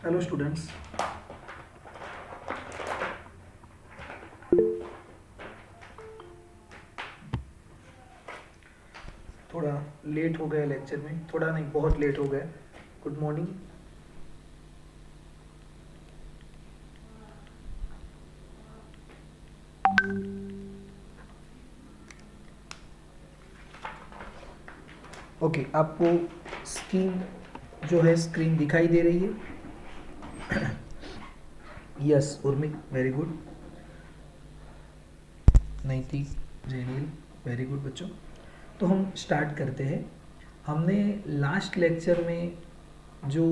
Hello students, थोड़ा late हो गया लेक्चर में, थोड़ा नहीं बहुत लेट हो गया। Good morning. ओके, आपको स्क्रीन जो है स्क्रीन दिखाई दे रही है? Yes Urmik, very good. Naitik, Jainil, very good बच्चों। तो हम स्टार्ट करते हैं। हमने लास्ट लेक्चर में जो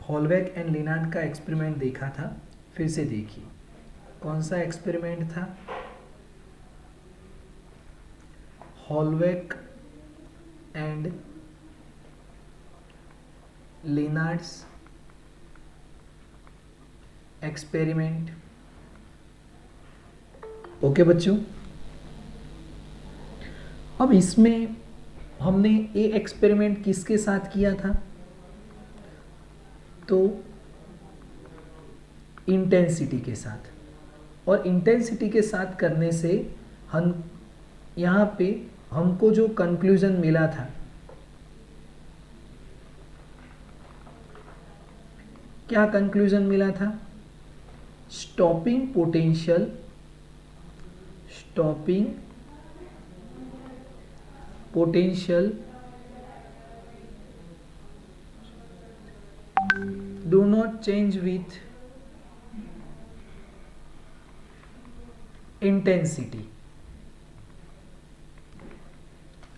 हॉलबैक एंड लिनार्ड का एक्सपेरिमेंट देखा था, फिर से देखिए। कौन सा एक्सपेरिमेंट था? हॉलबैक एंड लिनार्ड्स एक्सपेरिमेंट। ओके बच्चों, अब इसमें हमने ये एक्सपेरिमेंट किसके साथ किया था? तो इंटेंसिटी के साथ। और इंटेंसिटी के साथ करने से हम यहाँ पे हमको जो कंक्लूजन मिला था, क्या कंक्लूजन मिला था? Stopping potential do not change with intensity।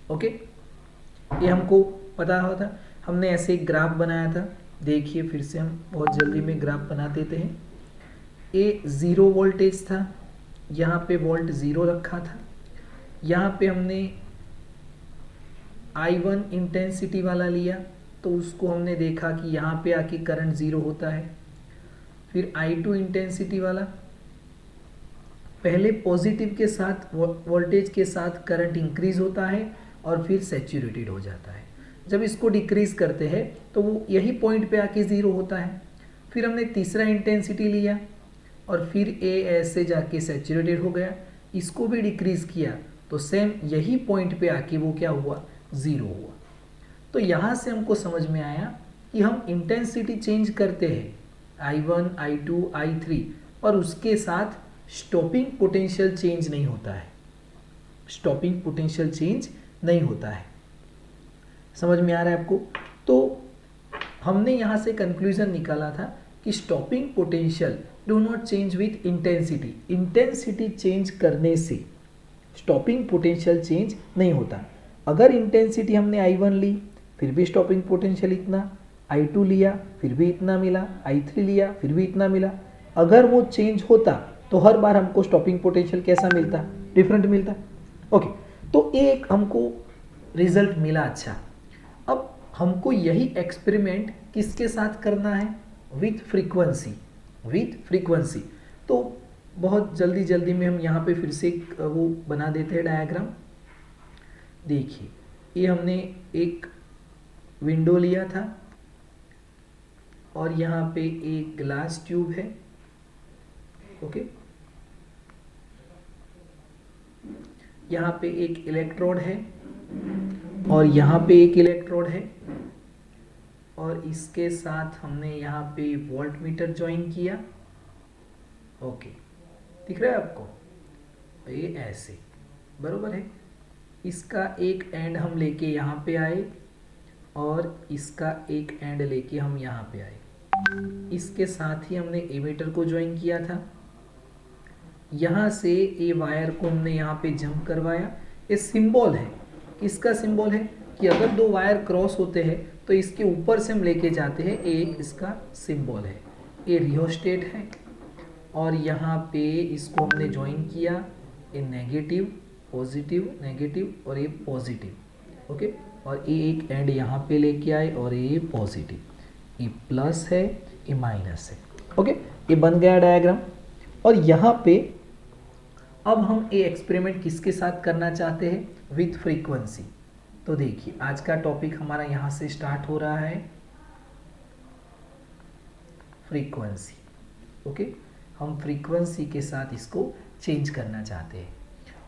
Okay, ये हमको पता होता। हमने ऐसे एक ग्राफ बनाया था, देखिए फिर से हम बहुत जल्दी में ग्राफ बना देते हैं। ये 0 वोल्टेज था, यहाँ पे वोल्ट 0 रखा था। यहाँ पे हमने I1 इंटेंसिटी वाला लिया, तो उसको हमने देखा कि यहाँ पे आके करंट 0 होता है। फिर I2 इंटेंसिटी वाला, पहले पॉजिटिव के साथ वोल्टेज के साथ करंट इंक्रीज होता है और फिर सैचुरेटेड हो जाता है। जब इसको डिक्रीज करते हैं तो वो यही पॉइंट पे आके 0 होता है। फिर हमने तीसरा इंटेंसिटी लिया और फिर ए ऐसे जाके सैचुरेटेड हो गया। इसको भी डिक्रीज किया तो सेम यही पॉइंट पे आके वो क्या हुआ? 0 हुआ। तो यहाँ से हमको समझ में आया कि हम इंटेंसिटी चेंज करते हैं I1, I2, I3, और उसके साथ स्टॉपिंग पोटेंशियल चेंज नहीं होता है। स्टॉपिंग पोटेंशियल चेंज नहीं होता है। समझ में आ रहा है आपको? तो हमने यहाँ से कंक्लूजन निकाला था कि stopping potential do not change with intensity. Intensity change करने से स्टॉपिंग पोटेंशियल चेंज नहीं होता। अगर इंटेंसिटी हमने I1 ली, फिर भी स्टॉपिंग पोटेंशियल इतना, I2 लिया फिर भी इतना मिला, I3 लिया फिर भी इतना मिला, अगर वो चेंज होता तो हर बार हमको स्टॉपिंग पोटेंशियल कैसा मिलता? डिफरेंट मिलता। ओके, तो एक हमको रिजल्ट मिला। अच्छा, अब हमको यही एक्सपेरिमेंट किसके साथ करना है? With frequency. तो बहुत जल्दी में हम यहाँ पे फिर से वो बना देते हैं डायग्राम। देखिए, ये हमने एक विंडो लिया था और यहाँ पे एक ग्लास ट्यूब है। ओके, यहाँ पे एक इलेक्ट्रोड है और यहाँ पे एक इलेक्ट्रोड है, और इसके साथ हमने यहाँ पे वोल्ट मीटर ज्वाइन किया। ओके, दिख रहा है आपको? ये ऐसे बरोबर है। इसका एक एंड हम लेके यहाँ पे आए और इसका एक एंड लेके हम यहाँ पे आए। इसके साथ ही हमने एमीटर को ज्वाइन किया था। यहाँ से ये वायर को हमने यहाँ पे जंप करवाया। ये सिंबल है, किसका सिंबल है? कि अगर दो वायर क्रॉस होते हैं तो इसके ऊपर से हम लेके जाते हैं, एक इसका सिंबल है। ये रियोस्टेट है और यहाँ पे इसको हमने ज्वाइन किया। ये नेगेटिव पॉजिटिव नेगेटिव और ये पॉजिटिव। ओके, और ये एक एंड यहाँ पे लेके आए और ये पॉजिटिव, ये प्लस है ये माइनस है। ओके, ये बन गया डायग्राम। और यहाँ पे अब हम ये एक्सपेरिमेंट किसके साथ करना चाहते हैं? With frequency. तो देखिए आज का टॉपिक हमारा यहाँ से स्टार्ट हो रहा है, फ्रीक्वेंसी। ओके, हम फ्रीक्वेंसी के साथ इसको चेंज करना चाहते हैं।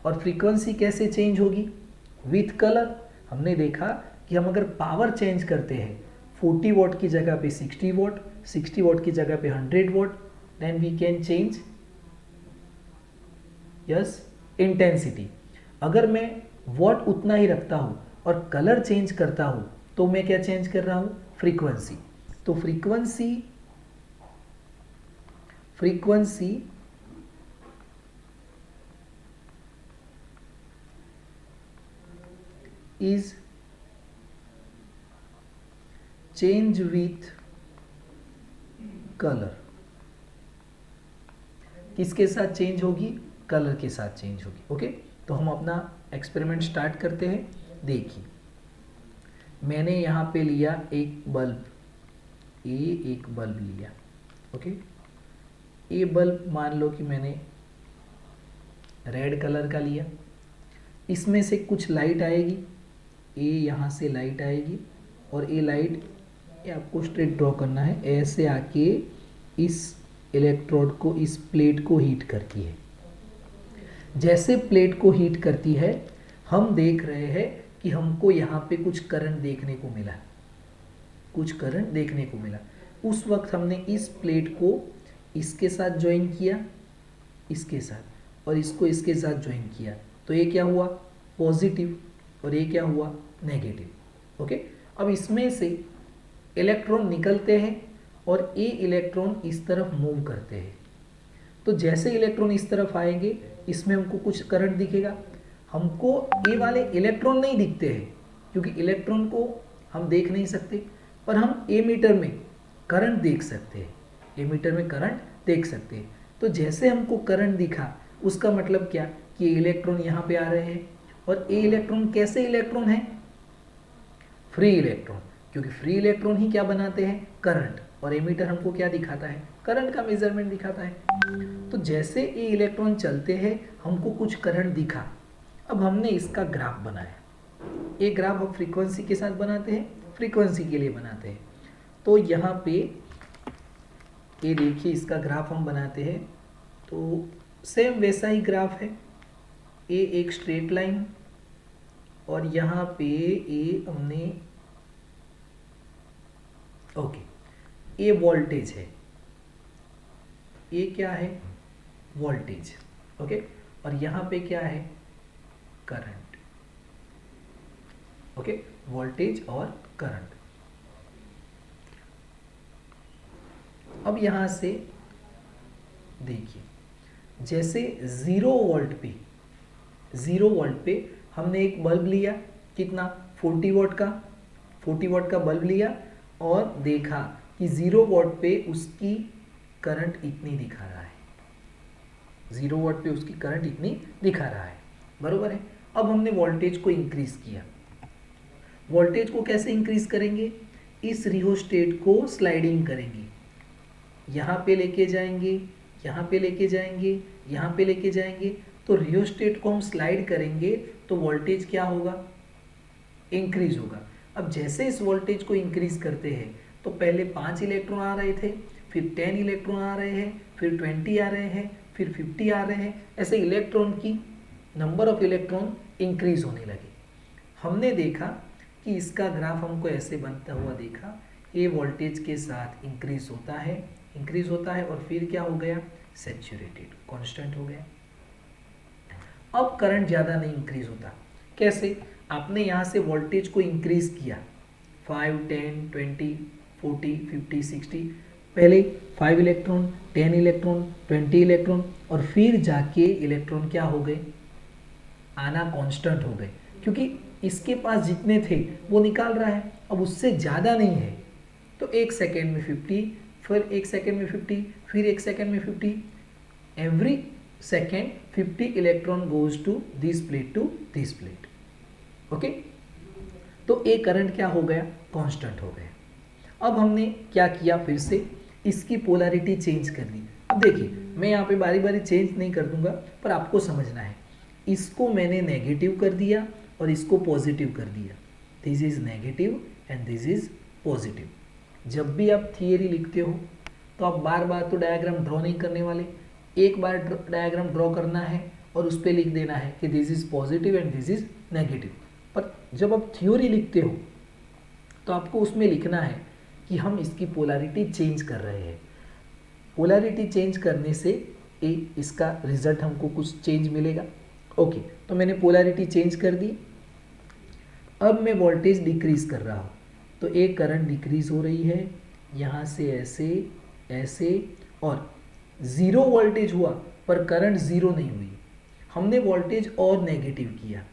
और फ्रीक्वेंसी कैसे चेंज होगी? With colour. हमने देखा कि हम अगर पावर चेंज करते हैं 40 वॉट की जगह पे 60 वॉट, 60 वॉट की जगह पे 100 watt, then we can change yes intensity. अगर मैं वॉट उतना ही रखता हूँ और कलर चेंज करता हूँ तो मैं क्या चेंज कर रहा हूँ? फ्रीक्वेंसी। तो frequency is change with color। किसके साथ चेंज होगी? कलर के साथ चेंज होगी। ओके, तो हम अपना एक्सपेरिमेंट स्टार्ट करते हैं। देखिए मैंने यहाँ पे लिया एक बल्ब, एक बल्ब लिया। ओके, ये बल्ब मान लो कि मैंने रेड कलर का लिया। इसमें से कुछ लाइट आएगी, ये यहाँ से लाइट आएगी और ये लाइट ये आपको स्ट्रेट ड्रॉ करना है, ऐसे आके इस इलेक्ट्रोड को, इस प्लेट को हीट करती है। जैसे प्लेट को हीट करती है हम देख रहे हैं कि हमको यहाँ पे कुछ करंट देखने को मिला, कुछ करंट देखने को मिला। उस वक्त हमने इस प्लेट को इसके साथ ज्वाइन किया, इसके साथ, और इसको इसके साथ ज्वाइन किया, तो ये क्या हुआ? पॉजिटिव, और ये क्या हुआ? नेगेटिव। ओके, अब इसमें से इलेक्ट्रॉन निकलते हैं और ये इलेक्ट्रॉन इस तरफ मूव करते हैं। तो जैसे इलेक्ट्रॉन इस तरफ आएंगे इसमें हमको कुछ करंट दिखेगा। हमको ये वाले इलेक्ट्रॉन नहीं दिखते हैं क्योंकि इलेक्ट्रॉन को हम देख नहीं सकते, पर हम एमीटर में करंट देख सकते हैं, एमीटर में करंट देख सकते हैं। तो जैसे हमको करंट दिखा उसका मतलब क्या कि इलेक्ट्रॉन यहाँ पे आ रहे हैं। और ये इलेक्ट्रॉन कैसे इलेक्ट्रॉन है? फ्री इलेक्ट्रॉन, क्योंकि फ्री इलेक्ट्रॉन ही क्या बनाते हैं? करंट। और एमीटर हमको क्या दिखाता है? करंट का मेजरमेंट दिखाता है। तो जैसे ये इलेक्ट्रॉन चलते हैं हमको कुछ करंट दिखा। अब हमने इसका ग्राफ बनाया। ये ग्राफ हम फ्रीक्वेंसी के साथ बनाते हैं, फ्रीक्वेंसी के लिए बनाते हैं। तो यहाँ पे ये देखिए इसका ग्राफ हम बनाते हैं, तो सेम वैसा ही ग्राफ है। ये एक स्ट्रेट लाइन और यहाँ पे ये हमने ओके, ये वोल्टेज है, ये क्या है? वोल्टेज। ओके, और यहाँ पे क्या है? करंट। ओके, वोल्टेज और करंट। अब यहाँ से देखिए जैसे 0 वोल्ट पे हमने एक बल्ब लिया, कितना? 40 वॉट का, 40 वॉट का बल्ब लिया और देखा कि 0 वॉट पे उसकी करंट इतनी दिखा रहा है, 0 वॉट पे उसकी करंट इतनी दिखा रहा है, बरोबर है। अब हमने वोल्टेज को इंक्रीज किया। वोल्टेज को कैसे इंक्रीज करेंगे? इस रियोस्टेट को स्लाइडिंग करेंगे, यहाँ पे लेके जाएंगे, यहाँ पे लेके जाएंगे, यहाँ पे लेके जाएंगे। तो रियोस्टेट को हम स्लाइड करेंगे तो वोल्टेज क्या होगा? इंक्रीज होगा। अब जैसे इस वोल्टेज को इंक्रीज करते हैं तो पहले 5 इलेक्ट्रॉन आ रहे थे, फिर 10 इलेक्ट्रॉन आ रहे हैं, फिर 20 आ रहे हैं, फिर 50 आ रहे हैं। ऐसे इलेक्ट्रॉन की नंबर ऑफ इलेक्ट्रॉन इंक्रीज होने लगे। हमने देखा कि इसका ग्राफ हमको ऐसे बनता हुआ देखा, ये वोल्टेज के साथ इंक्रीज होता है, इंक्रीज होता है और फिर क्या हो गया? सैचुरेटेड, कांस्टेंट हो गया। अब करंट ज़्यादा नहीं इंक्रीज होता। कैसे? आपने यहाँ से वोल्टेज को इंक्रीज किया 5, 10, 20, 40, 50, 60, पहले 5 इलेक्ट्रॉन, 10 इलेक्ट्रॉन, 20 इलेक्ट्रॉन, और फिर जाके इलेक्ट्रॉन क्या हो गए? आना कांस्टेंट हो गए, क्योंकि इसके पास जितने थे वो निकाल रहा है, अब उससे ज़्यादा नहीं है। तो 1 सेकेंड में 50, फिर 1 सेकेंड में 50, फिर 1 सेकेंड में 50, every second 50 electron goes to this plate to this plate. Okay, तो ये करंट क्या हो गया? कांस्टेंट हो गया। अब हमने क्या किया? फिर से इसकी पोलैरिटी चेंज कर दी। अब देखिए मैं यहाँ पे बारी बारी चेंज नहीं कर दूंगा, पर आपको समझना है। इसको मैंने नेगेटिव कर दिया और इसको पॉजिटिव कर दिया। This is negative and this is positive. जब भी आप थियरी लिखते हो तो आप बार बार तो डायग्राम ड्रॉ नहीं करने वाले, एक बार डायग्राम ड्रॉ करना है और उस पर लिख देना है कि this is positive and this is negative. पर जब आप थ्योरी लिखते हो तो आपको उसमें लिखना है कि हम इसकी पोलैरिटी चेंज कर रहे हैं। पोलैरिटी चेंज करने से इसका रिजल्ट हमको कुछ चेंज मिलेगा। ओके, तो मैंने पोलैरिटी चेंज कर दी। अब मैं वोल्टेज डिक्रीज कर रहा हूँ, तो एक करंट डिक्रीज हो रही है यहाँ से ऐसे ऐसे, और ज़ीरो वोल्टेज हुआ पर करंट ज़ीरो नहीं हुई। हमने वोल्टेज और नेगेटिव किया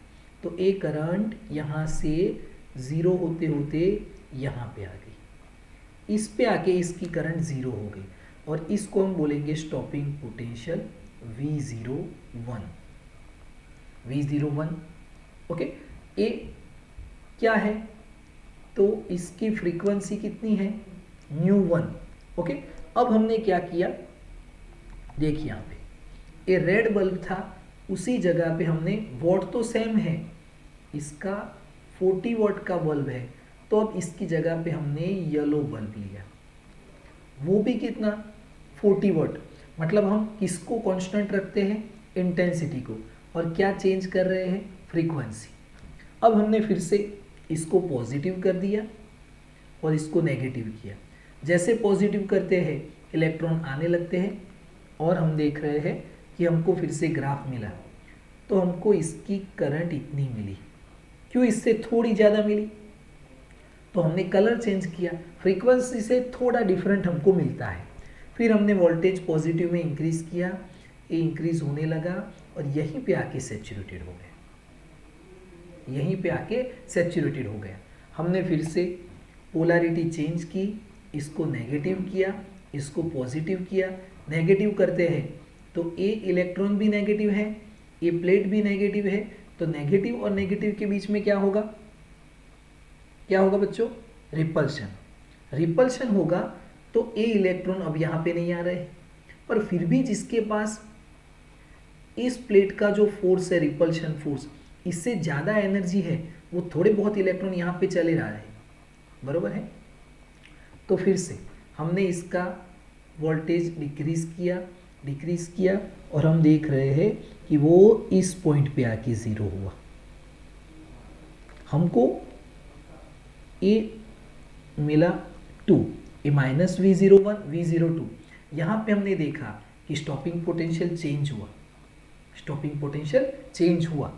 तो एक करंट यहाँ से ज़ीरो होते होते यहाँ पे आ गई, इस पे आके इसकी करंट ज़ीरो हो गई और इसको हम बोलेंगे stopping potential V01। V01 okay. ए क्या है, तो इसकी फ्रीक्वेंसी कितनी है, μ1। ओके, अब हमने क्या किया, देखिए यहाँ पे ये रेड बल्ब था, उसी जगह पे हमने, वोट तो सेम है, इसका 40 वॉट का बल्ब है, तो अब इसकी जगह पे हमने येलो बल्ब लिया, वो भी कितना 40 वॉट। मतलब हम किसको कांस्टेंट रखते हैं, इंटेंसिटी को, और क्या चेंज कर रहे हैं, फ्रीक्वेंसी। अब हमने फिर से इसको पॉजिटिव कर दिया और इसको नेगेटिव किया। जैसे पॉजिटिव करते हैं इलेक्ट्रॉन आने लगते हैं और हम देख रहे हैं कि हमको फिर से ग्राफ मिला, तो हमको इसकी करंट इतनी मिली। क्यों इससे थोड़ी ज़्यादा मिली, तो हमने कलर चेंज किया, फ्रीक्वेंसी से थोड़ा डिफरेंट हमको मिलता है। फिर हमने वोल्टेज पॉजिटिव में इंक्रीज किया, ये इंक्रीज होने लगा और यहीं पे आके सैचुरेटेड हो गया, यहीं पे आके सैचुरेटेड हो गया। हमने फिर से पोलैरिटी चेंज की, इसको नेगेटिव किया, इसको पॉजिटिव किया। नेगेटिव करते हैं तो एक इलेक्ट्रॉन भी नेगेटिव है, ये प्लेट भी नेगेटिव है, तो नेगेटिव और नेगेटिव के बीच में क्या होगा, क्या होगा बच्चों, रिपल्शन। रिपल्शन होगा तो ए इलेक्ट्रॉन अब यहाँ पे नहीं आ रहे, पर फिर भी जिसके पास इस प्लेट का जो फोर्स है, रिपल्शन फोर्स, इससे ज़्यादा एनर्जी है, वो थोड़े बहुत इलेक्ट्रॉन यहाँ पे चले रहा है, बरोबर है। तो फिर से हमने इसका वोल्टेज डिक्रीज किया और हम देख रहे हैं कि वो इस पॉइंट पे आके ज़ीरो हुआ। हमको ए मिला 2, ए माइनस V01 V02। यहाँ पे हमने देखा कि स्टॉपिंग पोटेंशियल चेंज हुआ, स्टॉपिंग पोटेंशियल चेंज हुआ,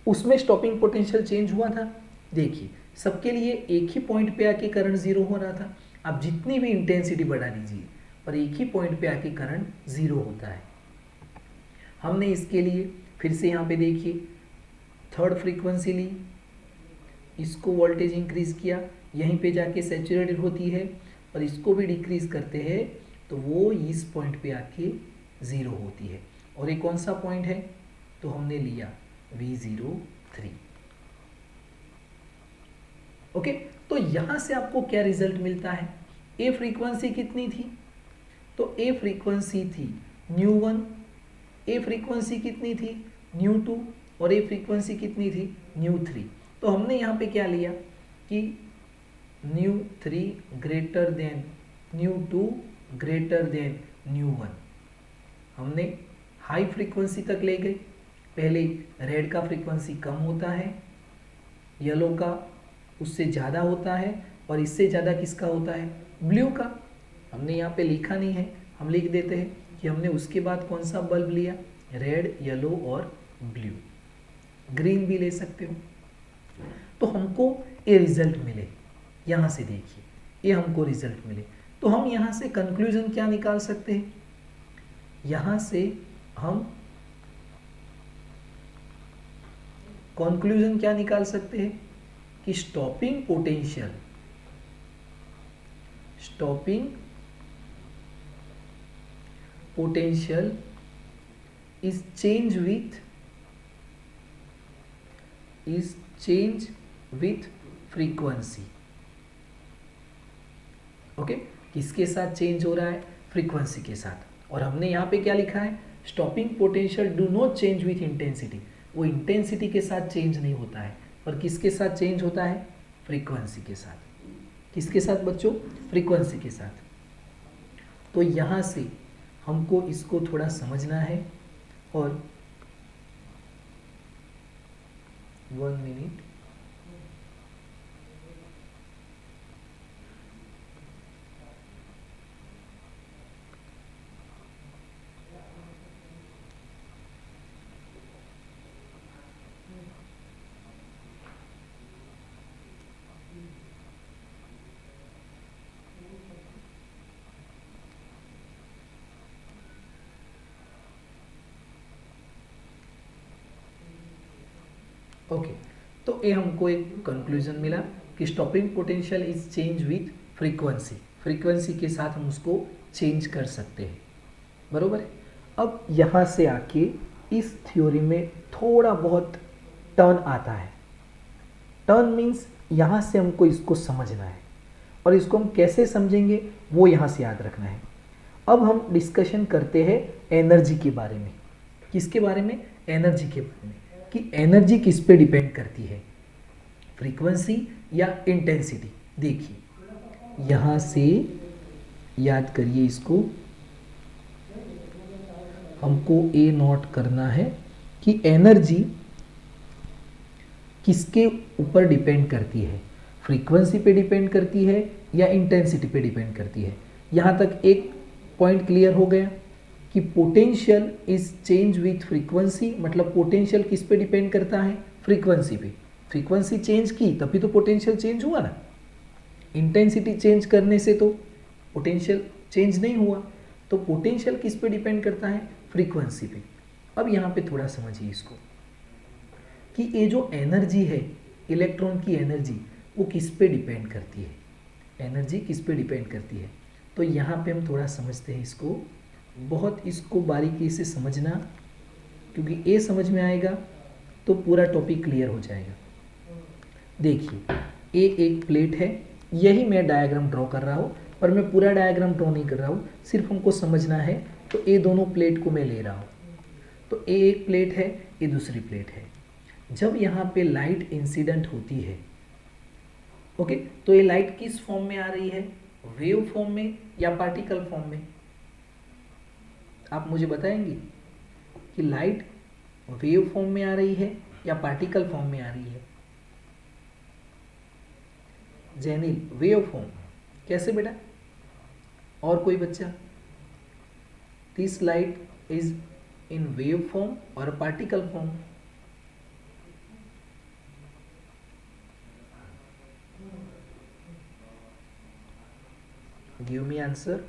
उसमें स्टॉपिंग पोटेंशियल चेंज हुआ था। देखिए सबके लिए एक ही पॉइंट पे आके करंट ज़ीरो हो रहा था। आप जितनी भी इंटेंसिटी बढ़ा लीजिए पर एक ही पॉइंट पे आके करंट ज़ीरो होता है। हमने इसके लिए फिर से यहाँ पे देखिए थर्ड फ्रीक्वेंसी ली, इसको वोल्टेज इंक्रीज किया, यहीं पे जाके सैचुरेटेड होती है, और इसको भी डिक्रीज करते हैं तो वो इस पॉइंट पे आके ज़ीरो होती है। और ये कौन सा पॉइंट है, तो हमने लिया V03। ओके, तो यहाँ से आपको क्या रिजल्ट मिलता है, ए फ्रीक्वेंसी कितनी थी, तो ए फ्रीक्वेंसी थी μ1, ए फ्रीक्वेंसी कितनी थी μ2, और ए फ्रीक्वेंसी कितनी थी μ3। तो हमने यहाँ पे क्या लिया कि μ3 ग्रेटर देन μ2 ग्रेटर देन μ1। हमने हाई फ्रीक्वेंसी तक ले गए। पहले रेड का फ्रीक्वेंसी कम होता है, येलो का उससे ज़्यादा होता है, और इससे ज़्यादा किसका होता है, ब्लू का। हमने यहाँ पे लिखा नहीं है, हम लिख देते हैं कि हमने उसके बाद कौन सा बल्ब लिया, रेड, येलो और ब्लू, ग्रीन भी ले सकते हो। तो हमको ये रिजल्ट मिले, यहाँ से देखिए ये हमको रिजल्ट मिले। तो हम यहाँ से कंक्लूजन क्या निकाल सकते हैं, यहाँ से हम कंक्लूजन क्या निकाल सकते हैं कि stopping potential is change with frequency। Okay, किसके साथ चेंज हो रहा है, फ्रीक्वेंसी के साथ। और हमने यहाँ पे क्या लिखा है, stopping potential do not change with intensity. वो इंटेंसिटी के साथ चेंज नहीं होता है, पर किसके साथ चेंज होता है, फ्रीक्वेंसी के साथ। किसके साथ बच्चों? फ्रीक्वेंसी के साथ। तो यहाँ से हमको इसको थोड़ा समझना है। और 1 मिनट, ओके। तो ये हमको एक कंक्लूजन मिला कि stopping potential is change with frequency. Frequency के साथ हम उसको चेंज कर सकते हैं, बरोबर है। अब यहाँ से आके इस थ्योरी में थोड़ा बहुत टर्न आता है। टर्न मीन्स यहाँ से हमको इसको समझना है, और इसको हम कैसे समझेंगे वो यहाँ से याद रखना है। अब हम डिस्कशन करते हैं एनर्जी के बारे में। किसके बारे में? एनर्जी के बारे में, कि एनर्जी किस पे डिपेंड करती है, फ्रीक्वेंसी या इंटेंसिटी। देखिए यहाँ से याद करिए इसको, हमको ए नोट करना है कि एनर्जी किसके ऊपर डिपेंड करती है, फ्रीक्वेंसी पे डिपेंड करती है या इंटेंसिटी पे डिपेंड करती है। यहाँ तक एक पॉइंट क्लियर हो गया कि potential is change with frequency, मतलब पोटेंशियल किस पे डिपेंड करता है, फ्रीक्वेंसी पे। फ्रीक्वेंसी चेंज की तभी तो पोटेंशियल चेंज हुआ ना, इंटेंसिटी चेंज करने से तो पोटेंशियल चेंज नहीं हुआ। तो पोटेंशियल किस पे डिपेंड करता है, फ्रीक्वेंसी पे। अब यहाँ पे थोड़ा समझिए इसको कि ये जो एनर्जी है, इलेक्ट्रॉन की एनर्जी, वो किस पे डिपेंड करती है, एनर्जी किस पे डिपेंड करती है। तो यहाँ पे हम थोड़ा समझते हैं इसको, बहुत इसको बारीकी से समझना, क्योंकि ये समझ में आएगा तो पूरा टॉपिक क्लियर हो जाएगा। देखिए ये एक प्लेट है, यही मैं डायग्राम ड्रॉ कर रहा हूँ, पर मैं पूरा डायग्राम ड्रॉ नहीं कर रहा हूँ, सिर्फ हमको समझना है। तो ये दोनों प्लेट को मैं ले रहा हूँ, तो ये एक प्लेट है, ये दूसरी प्लेट है। जब यहाँ पे लाइट इंसिडेंट होती है, ओके, तो ये लाइट किस फॉर्म में आ रही है, वेव फॉर्म में या पार्टिकल फॉर्म में? आप मुझे बताएंगे कि लाइट वेव फॉर्म में आ रही है या पार्टिकल फॉर्म में आ रही है? Jainil, wave form. कैसे बेटा? और कोई बच्चा? This light is in wave form और particle form? Give me answer.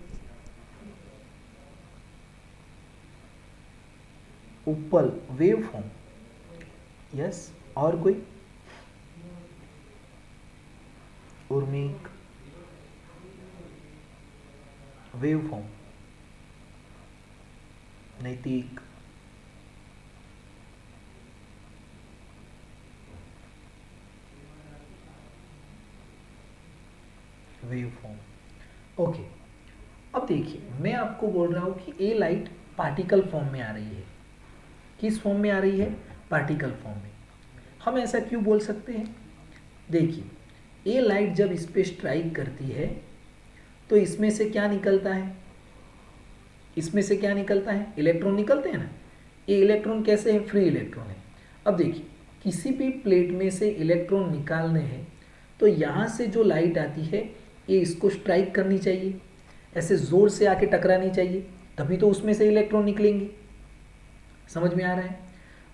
Upal, wave form, yes. और कोई? Urmik, wave form. Naitik, wave form, okay. अब देखिए मैं आपको बोल रहा हूं कि ये लाइट पार्टिकल फॉर्म में आ रही है। किस फॉर्म में आ रही है, पार्टिकल फॉर्म में। हम ऐसा क्यों बोल सकते हैं? देखिए ये लाइट जब इस पे स्ट्राइक करती है तो इसमें से क्या निकलता है, इसमें से क्या निकलता है, इलेक्ट्रॉन निकलते हैं ना। ये इलेक्ट्रॉन कैसे है, फ्री इलेक्ट्रॉन है। अब देखिए किसी भी प्लेट में से इलेक्ट्रॉन निकालने हैं तो यहाँ से जो लाइट आती है ये इसको स्ट्राइक करनी चाहिए, ऐसे ज़ोर से आके टकरानी चाहिए, तभी तो उसमें से इलेक्ट्रॉन निकलेंगे। समझ में आ रहा है?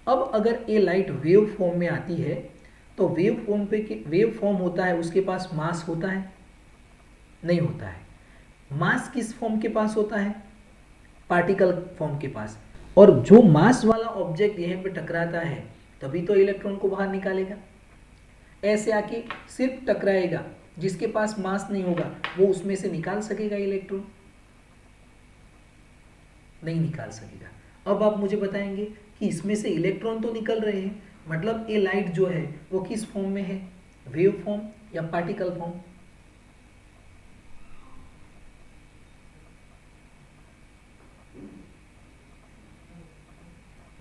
अब अगर ये लाइट वेव फॉर्म में आती है तो वेव फॉर्म पे वेव फॉर्म होता है, उसके पास मास होता है, नहीं होता है। मास किस फॉर्म के पास होता है, पार्टिकल फॉर्म के पास। और जो मास वाला ऑब्जेक्ट यहाँ पे टकराता है तभी तो इलेक्ट्रॉन को बाहर निकालेगा। ऐसे आके सिर्फ टकराएगा, जिसके पास मास नहीं होगा वो उसमें से निकाल सकेगा इलेक्ट्रॉन? नहीं निकाल सकेगा। अब आप मुझे बताएंगे कि इसमें से इलेक्ट्रॉन तो निकल रहे हैं, मतलब ये लाइट जो है वो किस फॉर्म में है, वेव फॉर्म या पार्टिकल फॉर्म?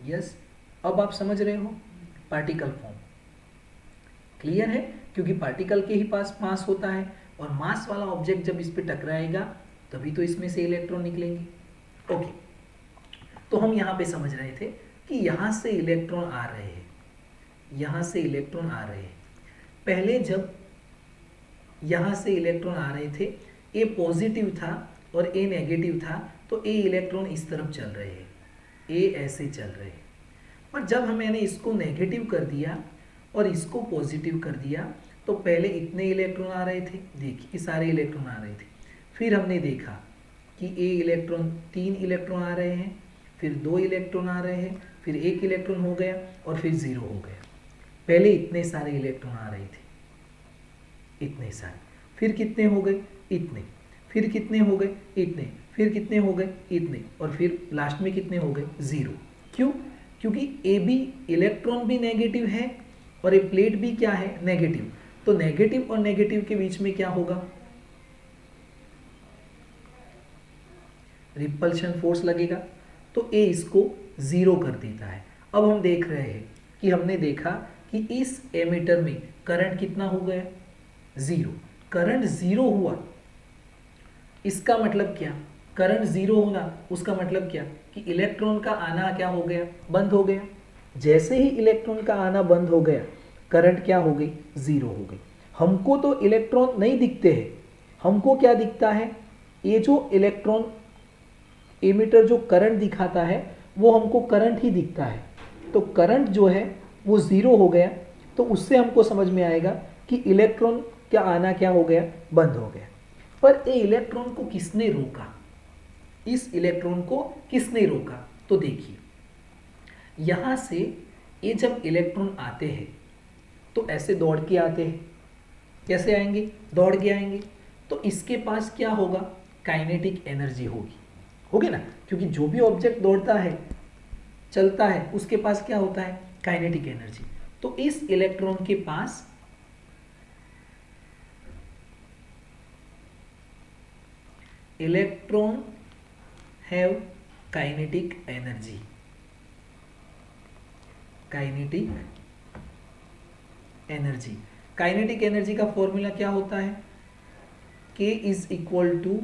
यस, अब आप समझ रहे हो, पार्टिकल फॉर्म। क्लियर है? क्योंकि पार्टिकल के ही पास मास होता है और मास वाला ऑब्जेक्ट जब इस पे टकराएगा तभी तो इसमें से इलेक्ट्रॉन निकलेंगे। ओके, तो हम यहाँ पे समझ रहे थे कि यहाँ से इलेक्ट्रॉन आ रहे हैं, यहाँ से इलेक्ट्रॉन आ रहे हैं। पहले जब यहाँ से इलेक्ट्रॉन आ रहे थे, ए पॉजिटिव था और ए नेगेटिव था, तो ए इलेक्ट्रॉन इस तरफ चल रहे हैं, ए ऐसे चल रहे हैं। पर जब मैंने इसको नेगेटिव कर दिया और इसको पॉजिटिव कर दिया, तो पहले इतने इलेक्ट्रॉन आ रहे थे, देखिए सारे इलेक्ट्रॉन आ रहे थे। फिर हमने देखा कि ए इलेक्ट्रॉन 3 इलेक्ट्रॉन आ रहे हैं, फिर 2 इलेक्ट्रॉन आ रहे हैं, फिर 1 इलेक्ट्रॉन हो गया और फिर 0 हो गया। पहले इतने सारे इलेक्ट्रॉन आ रहे थे, इतने सारे, फिर कितने हो गए, इतने, फिर कितने हो गए, इतने, फिर कितने हो गए, इतने, और फिर लास्ट में कितने हो गए, 0। क्यों? क्योंकि ए भी इलेक्ट्रॉन भी नेगेटिव है और ए प्लेट भी क्या है, नेगेटिव। तो नेगेटिव और नेगेटिव के बीच में क्या होगा, रिपल्शन फोर्स लगेगा, तो ए इसको 0 कर देता है। अब हम देख रहे हैं कि हमने देखा कि इस एमीटर में करंट कितना हो गया, 0। करंट 0 हुआ, इसका मतलब क्या, करंट 0 होना उसका मतलब क्या कि इलेक्ट्रॉन का आना क्या हो गया, बंद हो गया। जैसे ही इलेक्ट्रॉन का आना बंद हो गया, करंट क्या हो गई, 0 हो गई। हमको तो इलेक्ट्रॉन नहीं दिखते हैं, हमको क्या दिखता है, ये जो इलेक्ट्रॉन एमीटर जो करंट दिखाता है वो हमको करंट ही दिखता है। तो करंट जो है वो 0 हो गया, तो उससे हमको समझ में आएगा कि इलेक्ट्रॉन का आना क्या हो गया, बंद हो गया। पर ये इलेक्ट्रॉन को किसने रोका, इस इलेक्ट्रॉन को किसने रोका, तो देखिए यहाँ से ये जब इलेक्ट्रॉन आते हैं तो ऐसे दौड़ के आते हैं, कैसे आएंगे, दौड़ के आएंगे। तो इसके पास क्या होगा, काइनेटिक एनर्जी होगी ना, क्योंकि जो भी ऑब्जेक्ट दौड़ता है, चलता है, उसके पास क्या होता है, काइनेटिक एनर्जी। तो इस इलेक्ट्रॉन के पास electron have kinetic energy, kinetic energy. Kinetic energy का फॉर्मूला क्या होता है, K is equal to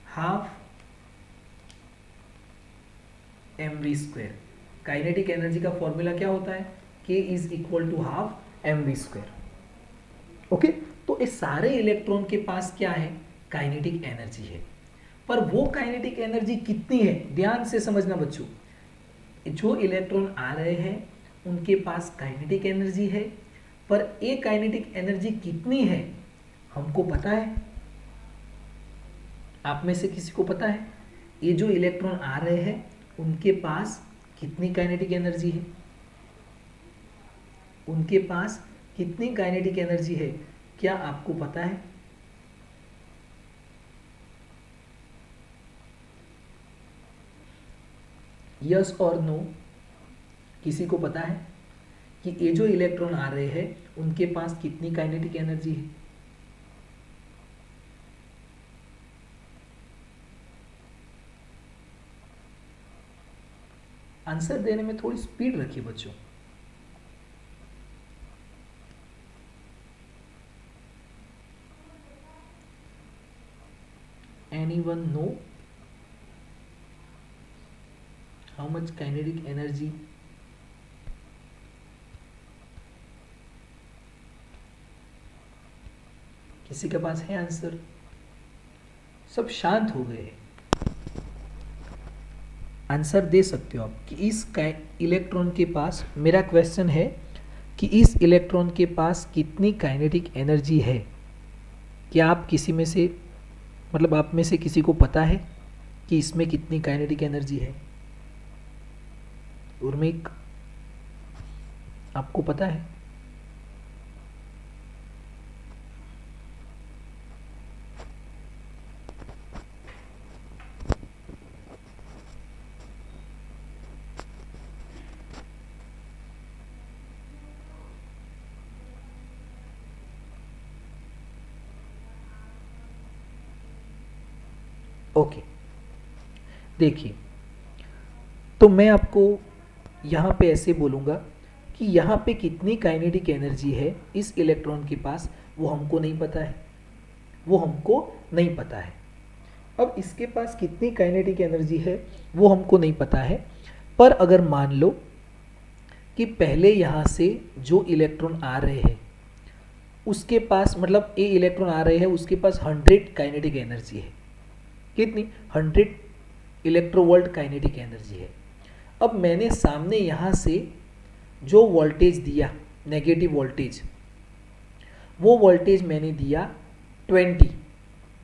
half mv²। Kinetic energy का फॉर्मूला क्या होता है, K is equal to half mv²। Okay, तो इस सारे इलेक्ट्रॉन के पास क्या है, काइनेटिक एनर्जी है। पर वो काइनेटिक एनर्जी कितनी है, ध्यान से समझना बच्चों, जो इलेक्ट्रॉन आ रहे हैं उनके पास काइनेटिक एनर्जी है, पर ये काइनेटिक एनर्जी कितनी है हमको पता है, आप में से किसी को पता है, ये जो इलेक्ट्रॉन आ रहे हैं उनके पास कितनी काइनेटिक एनर्जी है, उनके पास कितनी काइनेटिक एनर्जी है, क्या आपको पता है? यस और नो, किसी को पता है कि ये जो इलेक्ट्रॉन आ रहे हैं उनके पास कितनी काइनेटिक एनर्जी है? आंसर देने में थोड़ी स्पीड रखिए बच्चों। Anyone know how much kinetic energy? किसी के पास है आंसर? सब शांत हो गए। आंसर दे सकते हो आप कि इस इलेक्ट्रॉन के पास, मेरा क्वेश्चन है कि इस इलेक्ट्रॉन के पास कितनी काइनेटिक एनर्जी है। क्या आप किसी में से, मतलब आप में से किसी को पता है कि इसमें कितनी काइनेटिक एनर्जी है? उर्मिक, आपको पता है? ओके, देखिए, तो मैं आपको यहाँ पे ऐसे बोलूँगा कि यहाँ पे कितनी काइनेटिक एनर्जी है इस इलेक्ट्रॉन के पास, वो हमको नहीं पता है, वो हमको नहीं पता है। अब इसके पास कितनी काइनेटिक एनर्जी है वो हमको नहीं पता है, पर अगर मान लो कि पहले यहाँ से जो इलेक्ट्रॉन आ रहे हैं उसके पास, मतलब ए इलेक्ट्रॉन आ रहे हैं, उसके पास 100 काइनेटिक एनर्जी है। कितनी? 100 इलेक्ट्रोवोल्ट काइनेटिक एनर्जी है। अब मैंने सामने यहाँ से जो वोल्टेज दिया, नेगेटिव वोल्टेज, वो वोल्टेज मैंने दिया 20।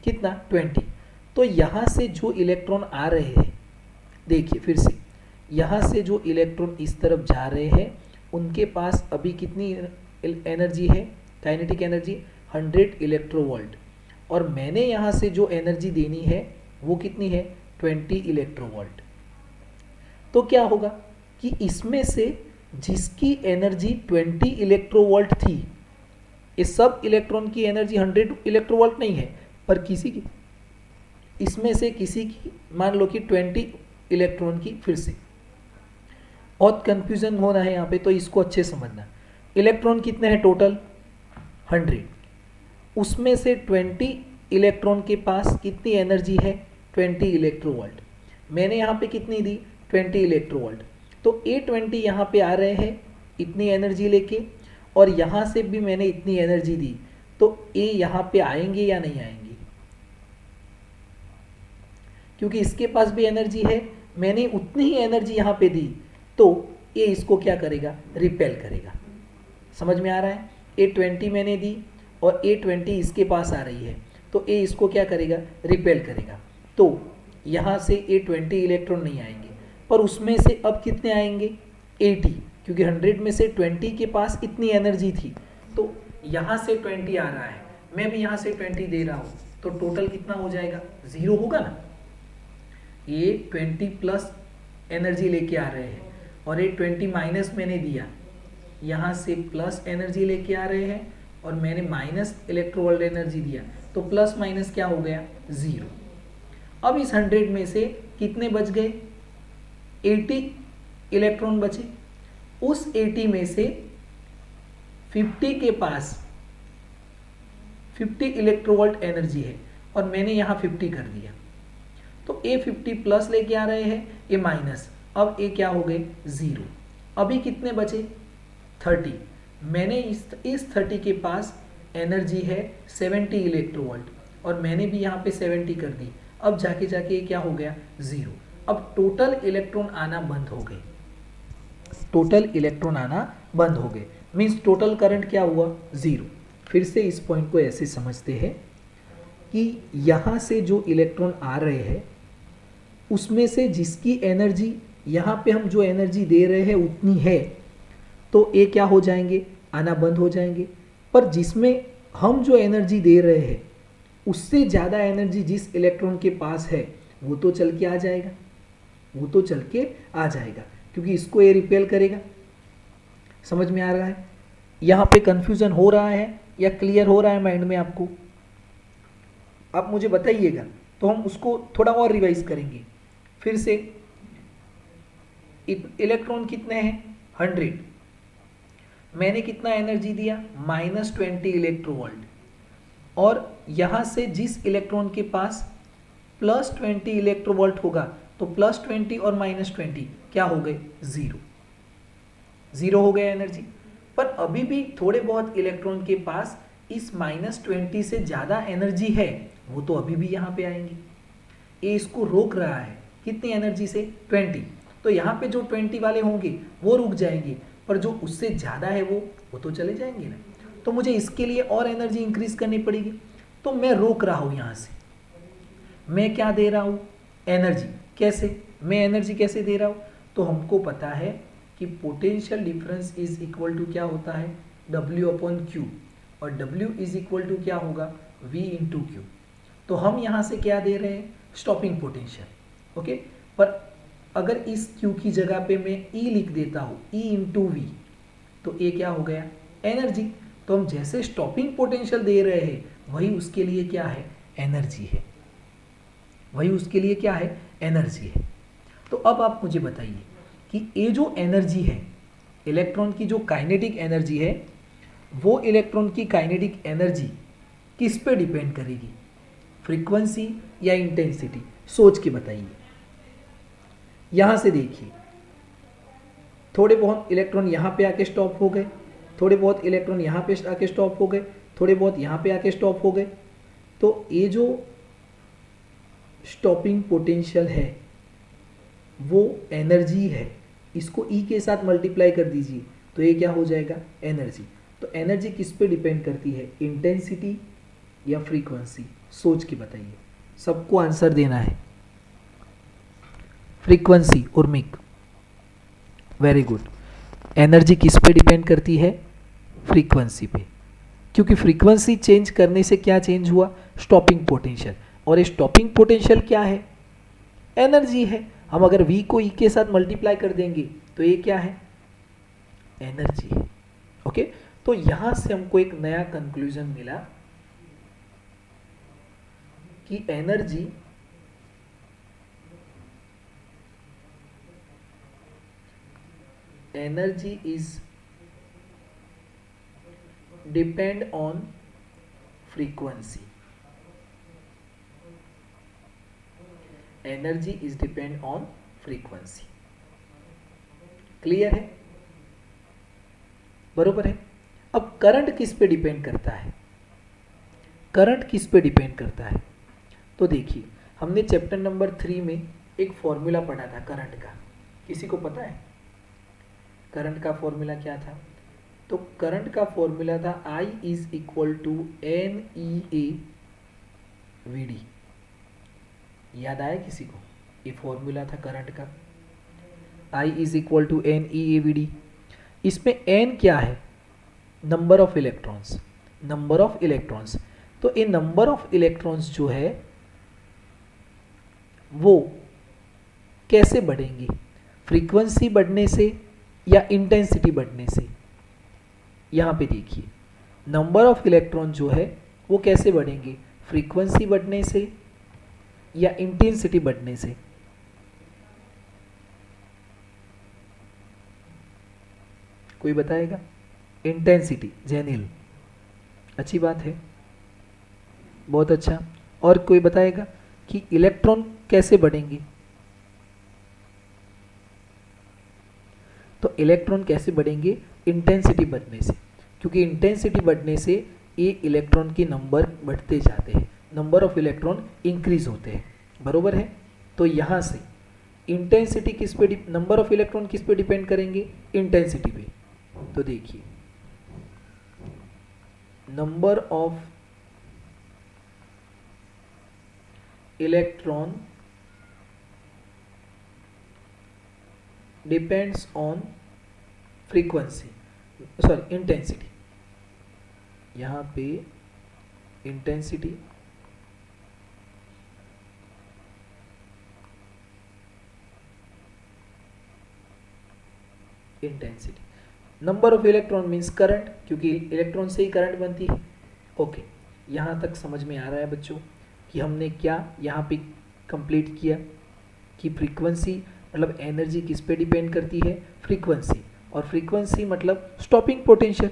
कितना? 20। तो यहाँ से जो इलेक्ट्रॉन आ रहे हैं, देखिए फिर से, यहाँ से जो इलेक्ट्रॉन इस तरफ जा रहे हैं उनके पास अभी कितनी एनर्जी है, काइनेटिक एनर्जी? 100 इलेक्ट्रोवोल्ट। और मैंने यहाँ से जो एनर्जी देनी है वो कितनी है? 20 इलेक्ट्रोवोल्ट। तो क्या होगा कि इसमें से जिसकी एनर्जी 20 इलेक्ट्रोवोल्ट थी, ये सब इलेक्ट्रॉन की एनर्जी 100 इलेक्ट्रोवोल्ट नहीं है, पर किसी की, इसमें से किसी की मान लो कि 20 इलेक्ट्रॉन की, फिर से बहुत कंफ्यूजन हो रहा है यहाँ पे, तो इसको अच्छे समझना। इलेक्ट्रॉन कितने हैं टोटल? 100। उसमें से 20 इलेक्ट्रॉन के पास कितनी एनर्जी है? 20 इलेक्ट्रोवोल्ट। मैंने यहाँ पे कितनी दी? 20 इलेक्ट्रोवोल्ट। तो A20 यहाँ पे आ रहे हैं इतनी एनर्जी लेके, और यहाँ से भी मैंने इतनी एनर्जी दी, तो A यहाँ पे आएंगे या नहीं आएंगे? क्योंकि इसके पास भी एनर्जी है, मैंने उतनी ही एनर्जी यहाँ पे दी, तो A इसको क्या करेगा? रिपेल करेगा। समझ में आ रहा है? A20 मैंने दी और A20 इसके पास आ रही है, तो A इसको क्या करेगा? रिपेल करेगा। तो यहाँ से A20 इलेक्ट्रॉन नहीं आएंगे, पर उसमें से अब कितने आएंगे? 80, क्योंकि 100 में से 20 के पास इतनी एनर्जी थी, तो यहाँ से 20 आ रहा है, मैं भी यहाँ से 20 दे रहा हूँ, तो टोटल कितना हो जाएगा? 0 होगा ना। ये 20 प्लस एनर्जी लेके आ रहे हैं और ये 20 माइनस मैंने दिया, यहाँ से प्लस एनर्जी लेके आ रहे हैं और मैंने माइनस इलेक्ट्रोवोल्ट एनर्जी दिया, तो प्लस माइनस क्या हो गया? 0। अब इस 100 में से कितने बच गए? 80 इलेक्ट्रॉन बचे। उस 80 में से 50 के पास 50 इलेक्ट्रोवोल्ट एनर्जी है और मैंने यहाँ 50 कर दिया, तो A 50 प्लस लेके आ रहे हैं, A माइनस। अब A क्या हो गए? 0। अभी कितने बचे? 30। मैंने इस 30 के पास एनर्जी है 70 इलेक्ट्रोवोल्ट और मैंने भी यहाँ पे 70 कर दी, अब जाके जाके क्या हो गया? 0। अब टोटल इलेक्ट्रॉन आना बंद हो गए, टोटल इलेक्ट्रॉन आना बंद हो गए, मीन्स टोटल करंट क्या हुआ? 0। फिर से इस पॉइंट को ऐसे समझते हैं कि यहाँ से जो इलेक्ट्रॉन आ रहे हैं उसमें से जिसकी एनर्जी, यहाँ पे हम जो एनर्जी दे रहे हैं उतनी है, तो ये क्या हो जाएंगे? आना बंद हो जाएंगे। पर जिसमें हम जो एनर्जी दे रहे हैं उससे ज़्यादा एनर्जी जिस इलेक्ट्रॉन के पास है वो तो चल के आ जाएगा, वो तो चल के आ जाएगा, क्योंकि इसको ये रिपेल करेगा। समझ में आ रहा है? यहाँ पे कंफ्यूजन हो रहा है या क्लियर हो रहा है माइंड में आपको? आप मुझे बताइएगा, तो हम उसको थोड़ा और रिवाइज करेंगे। फिर से इलेक्ट्रॉन कितने हैं? 100। मैंने कितना एनर्जी दिया? -20 इलेक्ट्रोवोल्ट। और यहाँ से जिस इलेक्ट्रॉन के पास +20 इलेक्ट्रोवोल्ट होगा, तो +20 और -20 क्या हो गए? 0। 0 हो गया एनर्जी। पर अभी भी थोड़े बहुत इलेक्ट्रॉन के पास इस -20 से ज़्यादा एनर्जी है, वो तो अभी भी यहाँ पे आएंगे। ये इसको रोक रहा है कितनी एनर्जी से? 20। तो यहाँ पे जो 20 वाले होंगे वो रुक जाएंगे, पर जो उससे ज़्यादा है वो तो चले जाएंगे ना। तो मुझे इसके लिए और एनर्जी इंक्रीज करनी पड़ेगी, तो मैं रोक रहा हूँ यहाँ से। मैं क्या दे रहा हूँ? एनर्जी। कैसे? मैं एनर्जी कैसे दे रहा हूँ? तो हमको पता है कि potential difference is equal to क्या होता है? W/Q, और W इज इक्वल टू क्या होगा? V/Q। तो हम यहाँ से क्या दे रहे हैं? Stopping potential. ओके, पर अगर इस Q की जगह पे मैं E लिख देता हूँ, E/V, तो ये क्या हो गया? एनर्जी। तो हम जैसे स्टॉपिंग पोटेंशियल दे रहे हैं वही उसके लिए क्या है? एनर्जी है। वही उसके लिए क्या है? एनर्जी है। तो अब आप मुझे बताइए कि ये जो एनर्जी है इलेक्ट्रॉन की जो काइनेटिक एनर्जी है वो इलेक्ट्रॉन की काइनेटिक एनर्जी किस पे डिपेंड करेगी, फ्रीक्वेंसी या इंटेंसिटी? सोच के बताइए। यहां से देखिए, थोड़े बहुत इलेक्ट्रॉन यहां पे आके स्टॉप हो गए, थोड़े बहुत इलेक्ट्रॉन यहां पे आके स्टॉप हो गए, थोड़े बहुत यहां पे आके स्टॉप हो गए। तो ये जो स्टॉपिंग पोटेंशियल है वो एनर्जी है, इसको ई के साथ मल्टीप्लाई कर दीजिए तो ये क्या हो जाएगा, एनर्जी। तो एनर्जी किस पे डिपेंड करती है, इंटेंसिटी या फ्रीक्वेंसी? सोच के बताइए, सबको आंसर देना है। Frequency, Urmik, very good. Energy किस पे डिपेंड करती है, फ्रीक्वेंसी पे, क्योंकि फ्रीक्वेंसी चेंज करने से क्या चेंज हुआ, स्टॉपिंग पोटेंशियल। और ये स्टॉपिंग पोटेंशियल क्या है, एनर्जी है। हम अगर v को e के साथ मल्टीप्लाई कर देंगे तो ये क्या है, एनर्जी है। ओके, तो यहां से हमको एक नया कंक्लूजन मिला कि energy is depend on frequency. Energy is depend on frequency. Clear है, बरोबर है। अब करंट किस पे डिपेंड करता है, करंट किस पे डिपेंड करता है? तो देखिए, हमने चैप्टर नंबर 3 में एक फॉर्मूला पढ़ा था करंट का, किसी को पता है करंट का फॉर्मूला क्या था? तो करंट का फॉर्मूला था I is equal to N E A V D. याद आया किसी को? ये फॉर्मूला था करंट का, I is equal to N E A V D. इसमें n क्या है, number of electrons, number of electrons. तो ये नंबर ऑफ इलेक्ट्रॉन्स जो है वो कैसे बढ़ेंगे, फ्रीक्वेंसी बढ़ने से या इंटेंसिटी बढ़ने से? यहां पे देखिए, नंबर ऑफ इलेक्ट्रॉन जो है वो कैसे बढ़ेंगे, फ्रीक्वेंसी बढ़ने से या इंटेंसिटी बढ़ने से? कोई बताएगा? इंटेंसिटी, जेनिल, अच्छी बात है, बहुत अच्छा। और कोई बताएगा कि इलेक्ट्रॉन कैसे बढ़ेंगे? तो इलेक्ट्रॉन कैसे बढ़ेंगे, इंटेंसिटी बढ़ने से, क्योंकि इंटेंसिटी बढ़ने से ये इलेक्ट्रॉन के नंबर बढ़ते जाते हैं, नंबर ऑफ इलेक्ट्रॉन इंक्रीज होते हैं, बरोबर है। तो यहाँ से इंटेंसिटी किस पे, नंबर ऑफ इलेक्ट्रॉन किस पे डिपेंड करेंगे, इंटेंसिटी पे। तो देखिए, number of electron depends on frequency, sorry intensity. यहाँ पे intensity number of electron means current, क्योंकि इलेक्ट्रॉन से ही करंट बनती है। ओके, यहाँ तक समझ में आ रहा है बच्चों कि हमने क्या यहाँ पे कंप्लीट किया कि फ्रीक्वेंसी मतलब एनर्जी किस पे डिपेंड करती है, फ्रीक्वेंसी, और फ्रीक्वेंसी मतलब स्टॉपिंग पोटेंशियल।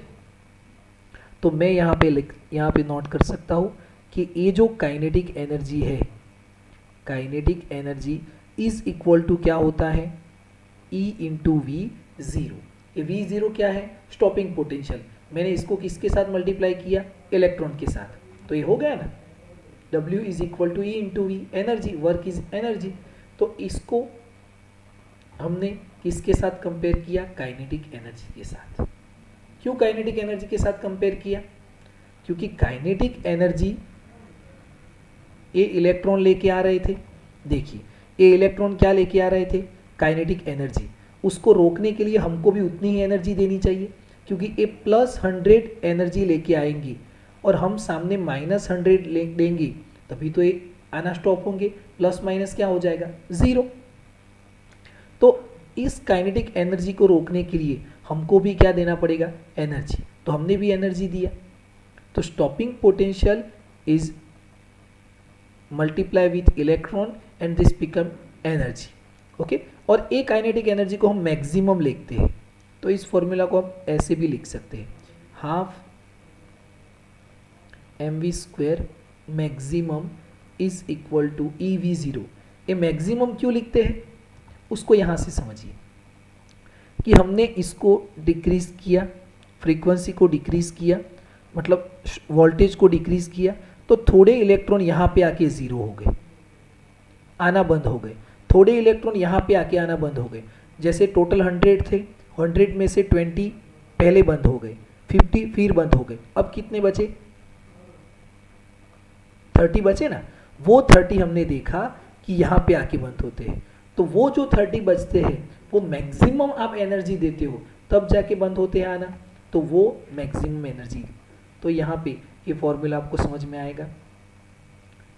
तो मैं यहाँ पे नोट कर सकता हूँ कि ये जो काइनेटिक एनर्जी है, kinetic energy is equal to क्या होता है, E इंटू वी ज़ीरो। ये वी ज़ीरो क्या है, स्टॉपिंग पोटेंशियल। मैंने इसको किसके साथ मल्टीप्लाई किया, इलेक्ट्रॉन के साथ, तो ये हो गया ना, W is equal to E into V, energy, work is energy. तो इसको हमने किसके साथ कंपेयर किया, काइनेटिक एनर्जी के साथ। क्यों काइनेटिक एनर्जी के साथ कंपेयर किया, क्योंकि काइनेटिक एनर्जी ये इलेक्ट्रॉन लेके आ रहे थे। देखिए, ये इलेक्ट्रॉन क्या लेके आ रहे थे, काइनेटिक एनर्जी। उसको रोकने के लिए हमको भी उतनी ही एनर्जी देनी चाहिए, क्योंकि ये +100 एनर्जी लेके आएंगी और हम सामने -100 देंगे, तभी तो ये आना स्टॉप होंगे। प्लस माइनस क्या हो जाएगा, 0। तो इस काइनेटिक एनर्जी को रोकने के लिए हमको भी क्या देना पड़ेगा, एनर्जी। तो हमने भी एनर्जी दिया। तो stopping potential is multiply with electron and this become energy. Okay, और एक काइनेटिक एनर्जी को हम मैक्सिमम लिखते हैं, तो इस फॉर्मूला को आप ऐसे भी लिख सकते हैं, half mv² maximum is equal to EV0। ये मैक्सिमम क्यों लिखते हैं उसको यहाँ से समझिए कि हमने इसको डिक्रीज किया, फ्रीक्वेंसी को डिक्रीज किया, मतलब वोल्टेज को डिक्रीज किया, तो थोड़े इलेक्ट्रॉन यहाँ पे आके ज़ीरो हो गए, आना बंद हो गए, थोड़े इलेक्ट्रॉन यहाँ पे आके आना बंद हो गए। जैसे टोटल 100 थे, 100 में से 20 पहले बंद हो गए, 50 फिर बंद हो गए, अब कितने बचे, 30 बचे ना। वो 30 हमने देखा कि यहाँ पे आके बंद होते हैं, तो वो जो 30 बचते हैं वो मैक्सिमम आप एनर्जी देते हो तब जाके बंद होते हैं आना, तो वो मैक्सिमम एनर्जी। तो यहाँ पे ये फॉर्मूला आपको समझ में आएगा,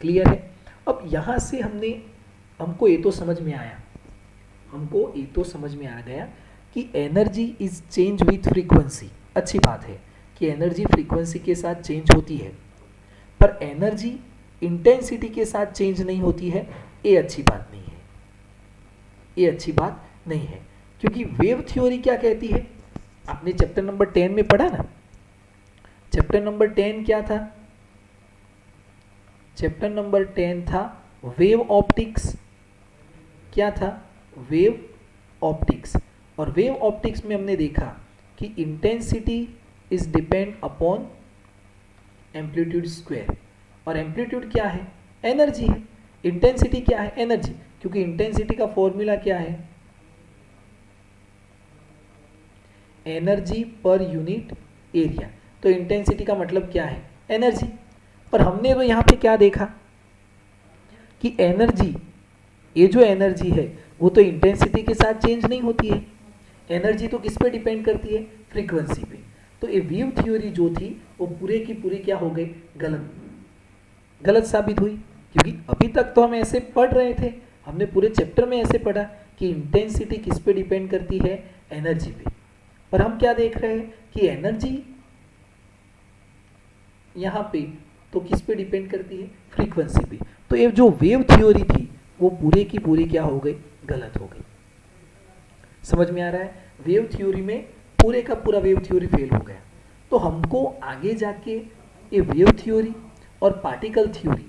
क्लियर है। अब यहाँ से हमको ये तो समझ में आया, हमको ये तो समझ में आ गया कि energy is change with frequency. अच्छी बात है कि एनर्जी फ्रीक्वेंसी के साथ चेंज होती है, पर एनर्जी इंटेंसिटी के साथ चेंज नहीं होती है, ये अच्छी बात नहीं है, ये अच्छी बात नहीं है। क्योंकि वेव थ्योरी क्या कहती है, आपने चैप्टर नंबर 10 में पढ़ा ना। चैप्टर नंबर 10 क्या था, चैप्टर नंबर 10 था वेव ऑप्टिक्स। क्या था, वेव ऑप्टिक्स। और वेव ऑप्टिक्स में हमने देखा कि intensity is depend upon amplitude square, और एम्पलीट्यूड क्या है, एनर्जी है। इंटेंसिटी क्या है, एनर्जी, क्योंकि इंटेंसिटी का फॉर्मूला क्या है, एनर्जी पर यूनिट एरिया। तो इंटेंसिटी का मतलब क्या है, एनर्जी। पर हमने तो यहाँ पे क्या देखा कि एनर्जी, ये जो एनर्जी है वो तो इंटेंसिटी के साथ चेंज नहीं होती है, एनर्जी तो किस पे डिपेंड करती है, फ्रीक्वेंसी पे। तो ये वेव थ्योरी जो थी वो पूरे की पूरी क्या हो गई, गलत साबित हुई। क्योंकि अभी तक तो हम ऐसे पढ़ रहे थे, हमने पूरे चैप्टर में ऐसे पढ़ा कि इंटेंसिटी किस पे डिपेंड करती है, एनर्जी पे। पर हम क्या देख रहे हैं कि एनर्जी यहाँ पे तो किस पे डिपेंड करती है, फ्रीक्वेंसी पे। तो ये जो वेव थ्योरी थी वो पूरे की पूरी क्या हो गई, गलत हो गई। समझ में आ रहा है, वेव थ्योरी में पूरे का पूरा वेव थ्योरी फेल हो गया। तो हमको आगे जाके ये वेव थ्योरी और पार्टिकल थ्योरी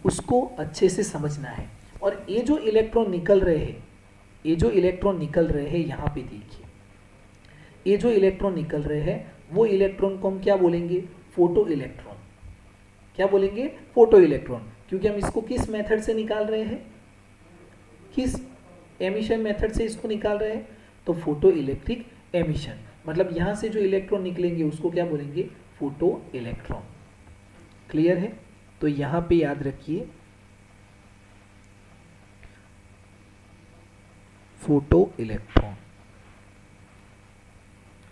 उसको अच्छे से समझना है। और ये जो इलेक्ट्रॉन निकल रहे हैं, ये जो इलेक्ट्रॉन निकल रहे हैं, यहाँ पे देखिए, ये जो इलेक्ट्रॉन निकल रहे हैं वो इलेक्ट्रॉन को हम क्या बोलेंगे, फोटो इलेक्ट्रॉन। क्या बोलेंगे, फोटो इलेक्ट्रॉन। क्योंकि हम इसको किस मेथड से निकाल रहे हैं, किस एमिशन मेथड से इसको निकाल रहे हैं, तो फोटो इलेक्ट्रिक एमिशन। मतलब यहाँ से जो इलेक्ट्रॉन निकलेंगे उसको क्या बोलेंगे, फोटो इलेक्ट्रॉन। क्लियर है। तो यहाँ पे याद रखिए फोटो इलेक्ट्रॉन,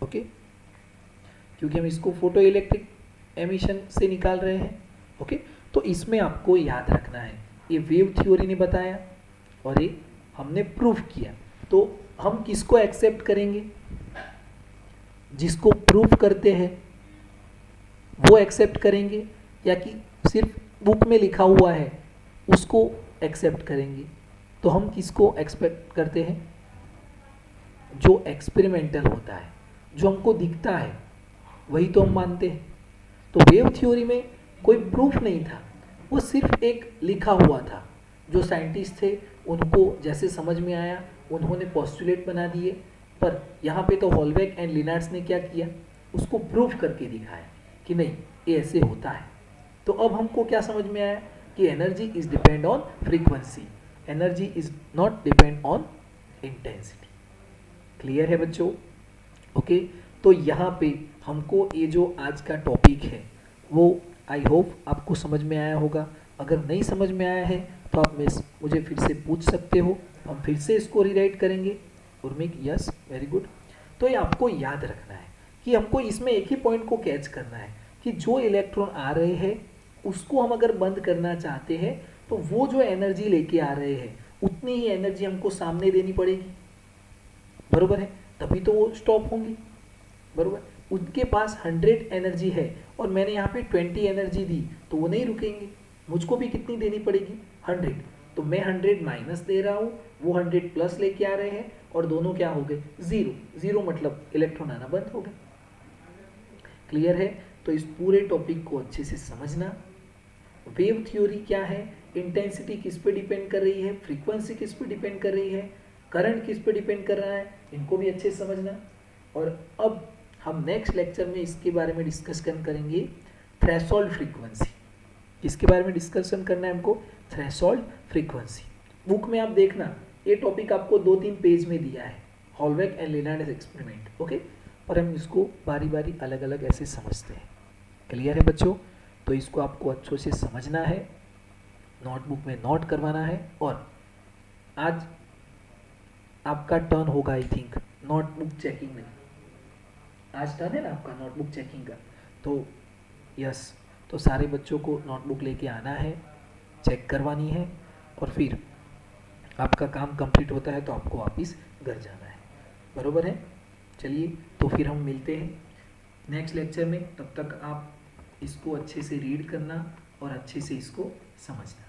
ओके। क्योंकि हम इसको फोटो इलेक्ट्रिक एमिशन से निकाल रहे हैं, ओके। तो इसमें आपको याद रखना है, ये वेव थ्योरी ने बताया और ये हमने प्रूफ किया। तो हम किसको एक्सेप्ट करेंगे, जिसको प्रूफ करते हैं वो एक्सेप्ट करेंगे, या कि सिर्फ बुक में लिखा हुआ है उसको एक्सेप्ट करेंगे। तो हम किसको एक्सपेक्ट करते हैं, जो एक्सपेरिमेंटल होता है, जो हमको दिखता है वही तो हम मानते हैं। तो वेव थ्योरी में कोई प्रूफ नहीं था, वो सिर्फ एक लिखा हुआ था। जो साइंटिस्ट थे उनको जैसे समझ में आया उन्होंने पोस्टुलेट बना दिए। पर यहाँ पे तो हॉलबैक एंड लिनार्ड्स ने क्या किया, उसको प्रूफ करके दिखाया कि नहीं ये ऐसे होता है। तो अब हमको क्या समझ में आया कि energy is depend on frequency, energy is not depend on intensity. Clear है बच्चों, ओके। तो यहाँ पे हमको ये जो आज का टॉपिक है वो आई होप आपको समझ में आया होगा। अगर नहीं समझ में आया है तो आप मुझे फिर से पूछ सकते हो, हम फिर से इसको रीराइट करेंगे। उर्मिक, यस, वेरी गुड। तो ये आपको याद रखना है कि हमको इसमें एक ही पॉइंट को कैच करना है कि जो इलेक्ट्रॉन आ रहे हैं उसको हम अगर बंद करना चाहते हैं तो वो जो एनर्जी लेके आ रहे हैं उतनी ही एनर्जी हमको सामने देनी पड़ेगी, बरोबर है, तभी तो वो स्टॉप होंगी, बरोबर। उनके पास 100 एनर्जी है और मैंने यहाँ पे 20 एनर्जी दी तो वो नहीं रुकेंगे, मुझको भी कितनी देनी पड़ेगी, 100। तो मैं 100 माइनस दे रहा हूँ, वो 100 प्लस लेके आ रहे हैं, और दोनों क्या हो गए, जीरो। जीरो मतलब इलेक्ट्रॉन आना बंद हो गए। क्लियर है? तो इस पूरे टॉपिक को अच्छे से समझना। वेव थ्योरी क्या है, इंटेंसिटी किस पे डिपेंड कर रही है, फ्रीक्वेंसी किस पे डिपेंड कर रही है, करंट किस पे डिपेंड कर रहा है, इनको भी अच्छे से समझना। और अब हम नेक्स्ट लेक्चर में इसके बारे में डिस्कशन करेंगे, थ्रेशोल्ड फ्रीक्वेंसी। इसके बारे में डिस्कशन करना है हमको, थ्रेशोल्ड फ्रीक्वेंसी। बुक में आप देखना, ये टॉपिक आपको 2-3 पेज में दिया है, हॉलबेक एंड लेनार्ड एक्सपेरिमेंट, ओके। और हम इसको बारी बारी अलग अलग ऐसे समझते हैं। क्लियर है बच्चों? तो इसको आपको अच्छे से समझना है, नोटबुक में नोट करवाना है। और आज आपका टर्न होगा, आई थिंक, नोटबुक चेकिंग में। आज टर्न है ना आपका नोटबुक चेकिंग का, तो यस, तो सारे बच्चों को नोटबुक लेके आना है, चेक करवानी है, और फिर आपका काम कंप्लीट होता है तो आपको वापस घर जाना है। बरोबर है? चलिए, तो फिर हम मिलते हैं नेक्स्ट लेक्चर में। तब तक आप इसको अच्छे से रीड करना और अच्छे से इसको समझना।